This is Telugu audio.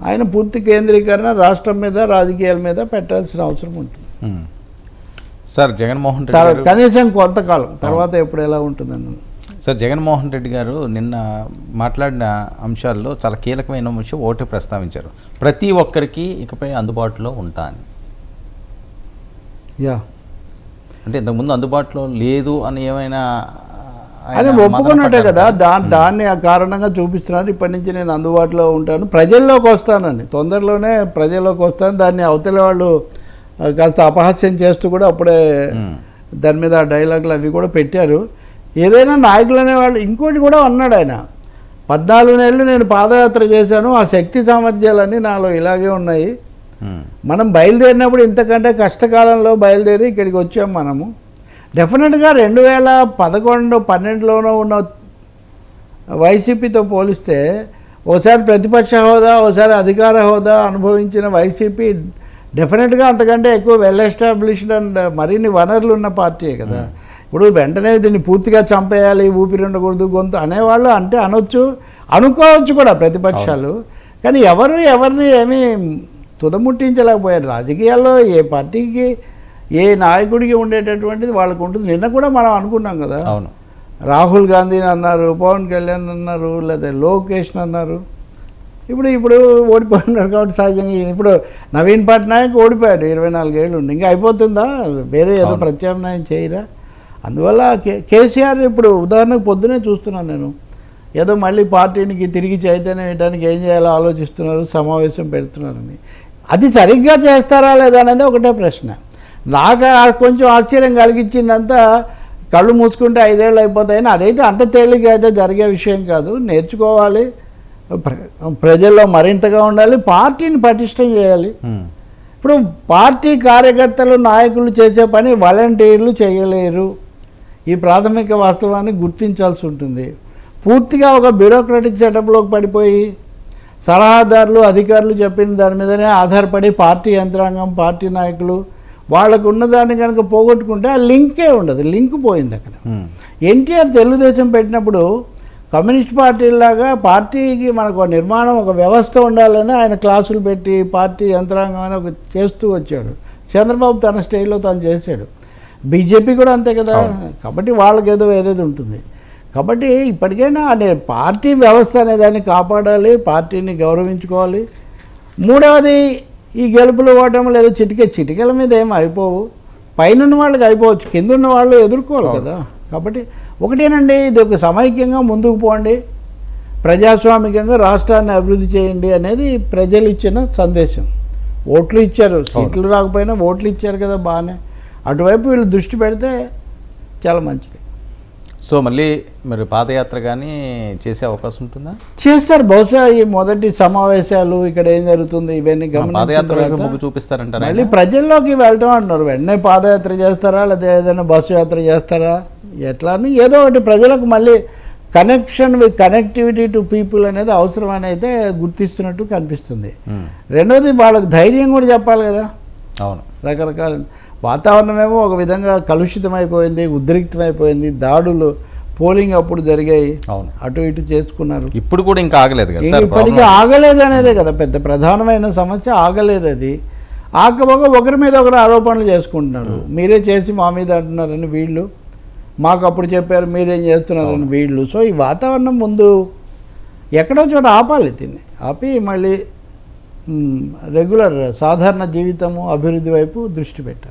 ఆయన పూర్తి కేంద్రీకరణ రాష్ట్రం మీద రాజకీయాల మీద పెట్టాల్సిన అవసరం ఉంటుంది. సార్ జగన్మోహన్ రెడ్డి గారు కనీసం కొంతకాలం తర్వాత ఎప్పుడు ఎలా ఉంటుందన్నది. సార్ జగన్మోహన్ రెడ్డి గారు నిన్న మాట్లాడిన అంశాల్లో చాలా కీలకమైన విషయం ఒకటి ప్రస్తావించారు, ప్రతి ఒక్కరికి ఇకపై అందుబాటులో ఉంటా అని. యా అంటే ఇంతకుముందు అందుబాటులో లేదు అని ఏమైనా ఆయన ఒప్పుకున్నట్టే కదా, దాన్ని ఆ కారణంగా చూపిస్తున్నారు. ఇప్పటి నుంచి నేను అందుబాటులో ఉంటాను, ప్రజల్లోకి వస్తానని, తొందరలోనే ప్రజల్లోకి వస్తాను. దాన్ని అవతల వాళ్ళు కాస్త అపహాస్యం చేస్తూ కూడా అప్పుడే దాని మీద డైలాగులు అవి కూడా పెట్టారు. ఏదైనా నాయకులు అనేవాళ్ళు ఇంకోటి కూడా అన్నాడు ఆయన, 14 నెలలు నేను పాదయాత్ర చేశాను, ఆ శక్తి సామర్థ్యాలన్నీ నాలో ఇలాగే ఉన్నాయి. మనం బయలుదేరినప్పుడు ఇంతకంటే కష్టకాలంలో బయలుదేరి ఇక్కడికి వచ్చాం. మనము డెఫినెట్గా 2011-12లోనో ఉన్న వైసీపీతో పోలిస్తే ఒకసారి ప్రతిపక్ష హోదా, ఒకసారి అధికార హోదా అనుభవించిన వైసీపీ డెఫినెట్గా అంతకంటే ఎక్కువ వెల్ ఎస్టాబ్లిష్డ్ అండ్ మరిన్ని వనరులు ఉన్న పార్టీయే కదా. ఇప్పుడు వెంటనే దీన్ని పూర్తిగా చంపేయాలి, ఊపిరి ఉండకూడదు గొంతు అనేవాళ్ళు అంటే అనొచ్చు, అనుకోవచ్చు కూడా ప్రతిపక్షాలు. కానీ ఎవరిని ఏమీ తుదముట్టించలేకపోయారు. రాజకీయాల్లో ఏ పార్టీకి ఏ నాయకుడికి ఉండేటటువంటిది వాళ్ళకు ఉంటుంది. నిన్న కూడా మనం అనుకున్నాం కదా, రాహుల్ గాంధీని అన్నారు, పవన్ కళ్యాణ్ అన్నారు, లేదా లోకేష్ అన్నారు. ఇప్పుడు ఓడిపోయినారు కాబట్టి సహజంగా ఇప్పుడు నవీన్ పట్నాయక్ ఓడిపోయాడు, 24 ఏళ్ళు ఉండి, ఇంకా అయిపోతుందా? వేరే ఏదో ప్రత్యామ్నాయం చేయరా? అందువల్ల కేసీఆర్ ఇప్పుడు ఉదాహరణకు పొద్దునే చూస్తున్నాను నేను, ఏదో మళ్ళీ పార్టీనికి తిరిగి చైతన్యం వేయడానికి ఏం చేయాలో ఆలోచిస్తున్నారు, సమావేశం పెడుతున్నారని. అది సరిగ్గా చేస్తారా లేదా అనేది ఒకటే ప్రశ్న. నాకు కొంచెం ఆశ్చర్యం కలిగించిందంతా కళ్ళు మూసుకుంటే 5 ఏళ్ళు అయిపోతాయని. అదైతే అంత తేలిగ్గా అయితే జరిగే విషయం కాదు. నేర్చుకోవాలి, ప్రజల్లో మరింతగా ఉండాలి, పార్టీని పటిష్టం చేయాలి. ఇప్పుడు పార్టీ కార్యకర్తలు నాయకులు చేసే పని వాలంటీర్లు చేయలేరు. ఈ ప్రాథమిక వాస్తవాన్ని గుర్తించాల్సి ఉంటుంది. పూర్తిగా ఒక బ్యూరోక్రటిక్ సెటప్లోకి పడిపోయి సలహాదారులు అధికారులు చెప్పిన దాని మీదనే ఆధారపడి పార్టీ యంత్రాంగం, పార్టీ నాయకులు వాళ్ళకు ఉన్నదాన్ని కనుక పోగొట్టుకుంటే ఆ లింకే ఉండదు, లింక్ పోయింది అక్కడ. ఎన్టీఆర్ తెలుగుదేశం పెట్టినప్పుడు కమ్యూనిస్ట్ పార్టీలాగా పార్టీకి మనకు నిర్మాణం, ఒక వ్యవస్థ ఉండాలని ఆయన క్లాసులు పెట్టి పార్టీ యంత్రాంగం అని ఒక చేస్తూ వచ్చాడు. చంద్రబాబు తన స్టైల్లో తను చేశాడు. బీజేపీ కూడా అంతే కదా. కాబట్టి వాళ్ళకేదో వేరేది ఉంటుంది. కాబట్టి ఇప్పటికైనా పార్టీ వ్యవస్థ అనేదాన్ని కాపాడాలి, పార్టీని గౌరవించుకోవాలి. మూడవది, ఈ గెలుపులు ఓటములు ఏదో చిటికెల మీద ఏమి అయిపోవు. పైన వాళ్ళకి అయిపోవచ్చు, కింద ఉన్న వాళ్ళు ఎదుర్కోవాలి కదా. కాబట్టి ఒకటేనండి, ఇది ఒక సమైక్యంగా ముందుకు పోండి, ప్రజాస్వామికంగా రాష్ట్రాన్ని అభివృద్ధి చేయండి అనేది ప్రజలు ఇచ్చిన సందేశం. ఓట్లు ఇచ్చారు, సీట్లు రాకపోయినా ఓట్లు ఇచ్చారు కదా, బాగానే. అటువైపు వీళ్ళు దృష్టి పెడితే చాలా మంచిది. సో మళ్ళీ మరి పాదయాత్ర కానీ చేసే అవకాశం ఉంటుందా? చేస్తారు బహుశా. ఈ మొదటి సమావేశాలు ఇక్కడ ఏం జరుగుతుంది ఇవన్నీ గమనించి చూపిస్తారంటారు. మళ్ళీ ప్రజల్లోకి వెళ్ళటం అంటున్నారు. వెంటనే పాదయాత్ర చేస్తారా, లేదా ఏదైనా బస్సు యాత్ర చేస్తారా, ఎట్లా అని ఏదో ఒకటి ప్రజలకు మళ్ళీ కనెక్టివిటీ టు పీపుల్ అనేది అవసరమని అయితే గుర్తిస్తున్నట్టు కనిపిస్తుంది. రెండోది, వాళ్ళకి ధైర్యం కూడా చెప్పాలి కదా. అవును, రకరకాల వాతావరణమేమో ఒక విధంగా కలుషితమైపోయింది, ఉద్రిక్తమైపోయింది, దాడులు పోలింగ్ అప్పుడు జరిగాయి, అటు ఇటు చేసుకున్నారు. ఇప్పుడు కూడా ఇంకా ఆగలేదు కదా, ఇప్పటికీ ఆగలేదు అనేదే కదా పెద్ద ప్రధానమైన సమస్య. ఆగలేదు అది. ఆకపోగా ఒకరి మీద ఒకరు ఆరోపణలు చేసుకుంటున్నారు. మీరే చేసి మా మీద అంటున్నారని వీళ్ళు, మాకు అప్పుడు చెప్పారు మీరేం చేస్తున్నారని వీళ్ళు. సో ఈ వాతావరణం ముందు ఎక్కడో చోట ఆపాలి, దీన్ని ఆపి మళ్ళీ రెగ్యులర్ సాధారణ జీవితము అభివృద్ధి వైపు దృష్టి పెట్టాలి.